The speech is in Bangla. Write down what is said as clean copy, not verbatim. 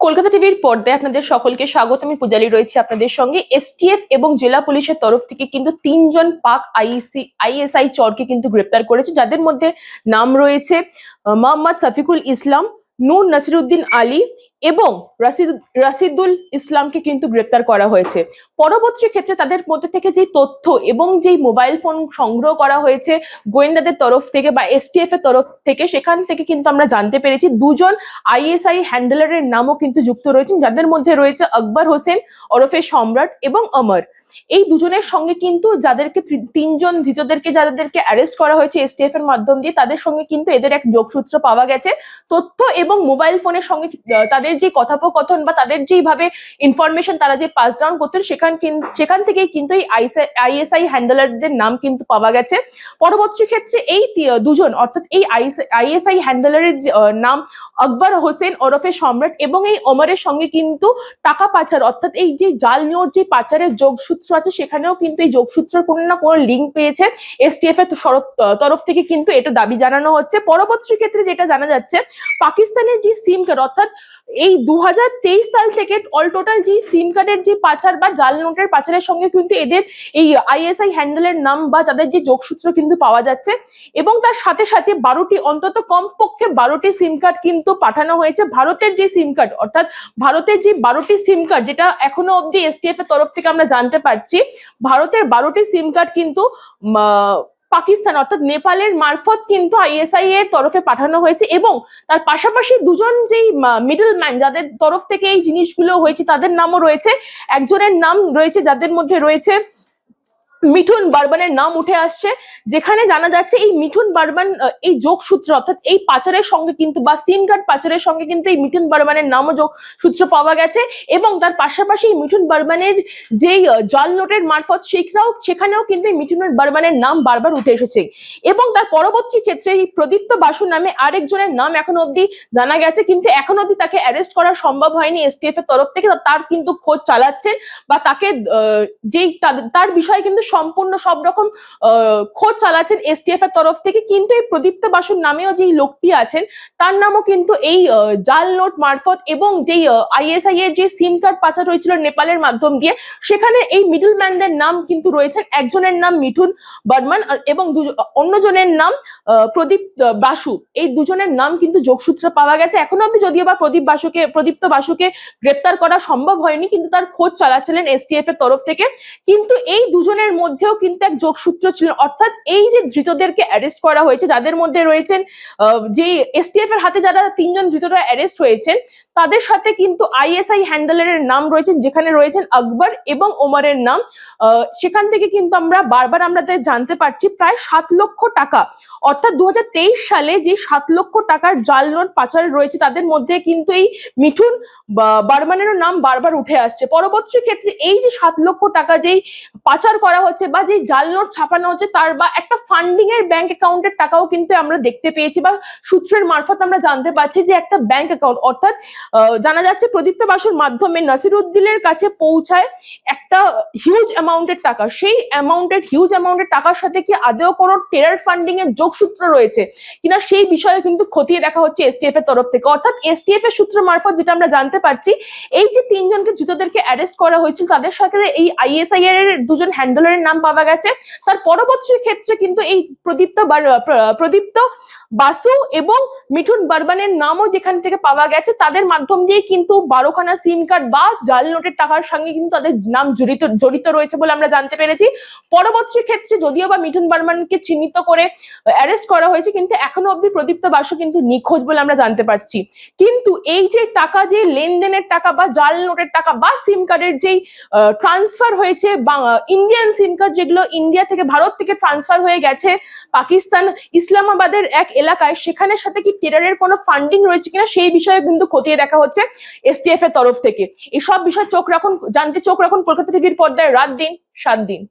কলকাতা টিভির পর্দায় আপনাদের সকলকে স্বাগত। আমি পূজালি রয়েছি আপনাদের সঙ্গে। এসটিএফ এবং জেলা পুলিশের তরফ থেকে কিন্তু 3জন পাক আইএসআই চরকে কিন্তু গ্রেপ্তার করেছে, যাদের মধ্যে নাম রয়েছে মোহাম্মদ শফিকুল ইসলাম, নূর নাসিরুদ্দিন আলী এবং রাশিদুল ইসলামকে কিন্তু গ্রেপ্তার করা হয়েছে। পরবর্তী ক্ষেত্রে তাদের মধ্যে থেকে যে তথ্য এবং যেই মোবাইল ফোন সংগ্রহ করা হয়েছে গোয়েন্দাদের তরফ থেকে বা এসটিএফ এর তরফ থেকে, সেখান থেকে কিন্তু আমরা জানতে পেরেছি 2জন আইএসআই হ্যান্ডলারের নামও কিন্তু যুক্ত রয়েছেন, যাদের মধ্যে রয়েছে আকবর হোসেন ওরফে সম্রাট এবং অমর। এই দুজনের সঙ্গে কিন্তু যাদেরকে 3জন ধৃতদেরকে যাদেরকে অ্যারেস্ট করা হয়েছে এসটিএফ এর মাধ্যম দিয়ে, তাদের সঙ্গে কিন্তু এদের এক যোগসূত্র পাওয়া গেছে। তথ্য এবং মোবাইল ফোনের সঙ্গে তাদের যে কথোপকথন বা তাদের যেভাবে ইনফরমেশন তারা যে পাস ডাউন করতেন সেখান থেকেই কিন্তু এই আইএসআই হ্যান্ডলারদের নাম কিন্তু পাওয়া গেছে। পরবর্তী ক্ষেত্রে এই 2জন অর্থাৎ এই আইএসআই হ্যান্ডলারের নাম আকবর হোসেন ওরফে সম্রাট এবং এই ওমরের সঙ্গে কিন্তু টাকা পাচার অর্থাৎ এই যে জাল নোট যে পাচারের যোগসূত্র আছে, সেখানেও কিন্তু এই যোগসূত্রের কোনো না কোনো লিঙ্ক পেয়েছে এসটিএফ এর তরফ থেকে কিন্তু এটা দাবি জানানো হচ্ছে। পরবর্তী ক্ষেত্রে যেটা জানা যাচ্ছে, পাকিস্তানের যে সিম কার্ড অর্থাৎ এই 2023 সাল থেকে অল টোটাল যে সিম কার্ডের যে পাচার বা জাল নোটের পাচারের সঙ্গে কিন্তু এদের এই আইএসআই হ্যান্ডেলের নাম বা তাদের যে যোগসূত্র কিন্তু পাওয়া যাচ্ছে এবং তার সাথে সাথে 12টি অন্তত কমপক্ষে 12টি সিম কার্ড কিন্তু পাঠানো হয়েছে। ভারতের যে সিম কার্ড অর্থাৎ ভারতের যে 12টি সিম কার্ড, যেটা এখনো অব্দি এসটিএফ এর তরফ থেকে আমরা জানতে পারছি, ভারতের 12টি সিম কার্ড কিন্তু পাকিস্তান অর্থাৎ নেপালের মারফত কিন্তু আইএসআই এর তরফে পাঠানো হয়েছে এবং তার পাশাপাশি 2জন যেই মিডল ম্যান যাদের তরফ থেকে এই জিনিসগুলো হয়েছে তাদের নামও রয়েছে। একজনের নাম রয়েছে যাদের মধ্যে রয়েছে মিঠুন বর্মনের নাম উঠে আসছে, যেখানে জানা যাচ্ছে এই মিঠুন বর্মন এই যোগসূত্র অর্থাৎ এই পাচারের সঙ্গে কিন্তু বা সিম কার্ড পাচারের সঙ্গে কিন্তু এই মিঠুন বর্মনের নামও যোগসূত্র পাওয়া গেছে এবং তার পাশাপাশি মিঠুন বর্মনের যেই জাল নোটের মারফত সেখানেও কিন্তু এই মিঠুন বর্মনের নাম বারবার উঠে এসেছে এবং তার পরবর্তী ক্ষেত্রে এই প্রদীপ্ত বাসু নামে আরেকজনের নাম এখন অব্দি জানা গেছে, কিন্তু এখন অব্দি তাকে অ্যারেস্ট করা সম্ভব হয়নি এসটিএফ এর তরফ থেকে। তার কিন্তু খোঁজ চালাচ্ছে বা তাকে যেই তার বিষয়ে কিন্তু সম্পূর্ণ সব রকম খোঁজ চালাচ্ছেন এসটিএফ এর তরফ থেকে। কিন্তু এই প্রদীপ্ত বাসুর নামেও যে লোকটি আছেন তার নামও কিন্তু এই জাল নোট মারফত এবং যেই আইএসআই এর যে সিম কার্ড পাচার হয়েছিল নেপালের মাধ্যম দিয়ে, সেখানে এই মিডল ম্যানদের নাম কিন্তু রয়েছেন। একজনের নাম মিঠুন বর্মন এবং অন্যজনের নাম প্রদীপ বাসু। এই 2জনের নাম কিন্তু যোগসূত্র পাওয়া গেছে। এখনো অব্দি যদিও বা প্রদীপ্ত বাসুকে গ্রেপ্তার করা সম্ভব হয়নি, কিন্তু তার খোঁজ চালাচ্ছিলেন এসটিএফ এর তরফ থেকে। কিন্তু এই 2জনের মধ্যেও কিন্তু এক যোগসূত্র ছিল, অর্থাৎ এই যে ধৃতদেরকে অ্যারেস্ট করা হয়েছে যাদের মধ্যে রয়েছেন যে এসটিএফ এর হাতে যারা 3জন ধৃতরা অ্যারেস্ট হয়েছেন তাদের সাথে কিন্তু আইএসআই হ্যান্ডলারের নাম রয়েছেন, যেখানে রয়েছেন আকবর এবং ওমরের নাম। সেখান থেকে কিন্তু আমরা বারবার আমাদের জানতে পারছি প্রায় 7 লক্ষ টাকা অর্থাৎ 2023 সালে যে 7 লক্ষ টাকার জাল নোট পাচার রয়েছে তাদের মধ্যে কিন্তু এই মিঠুন বর্মনেরও নাম বারবার উঠে আসছে। পরবর্তী ক্ষেত্রে এই যে 7 লক্ষ টাকা যেই পাচার করা হচ্ছে বা যে জাল নোট ছাপানো হচ্ছে তার বা একটা ফান্ডিং এর ব্যাংক অ্যাকাউন্টের টাকাও কিন্তু আমরা দেখতে পেয়েছি বা সূত্রের মারফত আমরা জানতে পারছি যে একটা ব্যাংক অ্যাকাউন্ট অর্থাৎ জানা যাচ্ছে প্রদীপ্ত বাসুর মাধ্যমে নাসিরুদ্দিনের কাছে পৌঁছায় একটা হিউজ অ্যামাউন্টের টাকা। সেই হিউজ অ্যামাউন্টের টাকার সাথে কি আদৌ কোনো টেরার ফান্ডিং এর যোগসূত্র রয়েছে কিনা সেই বিষয়ে কিন্তু খতিয়ে দেখা হচ্ছে এসটিএফ এর তরফ থেকে। অর্থাৎ এসটিএফ এর সূত্র মারফত যেটা আমরা জানতে পারছি, এই যে 3জনকে ধৃতদেরকে অ্যারেস্ট করা হয়েছিল তাদের সাথে এই আইএসআই এর 2জন হ্যান্ডলারের নাম পাওয়া গেছে। তার পরবর্তী ক্ষেত্রে কিন্তু এই প্রদীপ্ত বাসু এবং মিঠুন বর্মনের নামও যেখান থেকে পাওয়া গেছে, তাদের মাধ্যম দিয়ে কিন্তু 12খানা সিম কার্ড বা জাল নোটের টাকার সঙ্গে কিন্তু তাদের নাম জড়িত রয়েছে বলে আমরা জানতে পেরেছি। পরবর্তী ক্ষেত্রে যদিও বা মিঠুন বর্মনকে চিহ্নিত করে অ্যারেস্ট করা হয়েছে, কিন্তু এখনো অব্দি প্রদীপ্ত বাসু কিন্তু নিখোঁজ বলে আমরা জানতে পারছি। কিন্তু এই যে টাকা, যে লেনদেনের টাকা বা জাল নোটের টাকা বা সিম কার্ডের যেই ট্রান্সফার হয়েছে বা ইন্ডিয়ান সিম কার্ড যেগুলো ইন্ডিয়া থেকে ভারত থেকে ট্রান্সফার হয়ে গেছে পাকিস্তান ইসলামাবাদের এক এলাকায়, সেখানের সাথে কি টেরারের কোনো ফান্ডিং রয়েছে কিনা সেই বিষয়ে কিন্তু খতিয়ে দেখা হচ্ছে এসটিএফ এর তরফ থেকে। এইসব বিষয়ে চোখ রাখুন কলকাতা টিভির পর্দায় রাত দিন 7 দিন।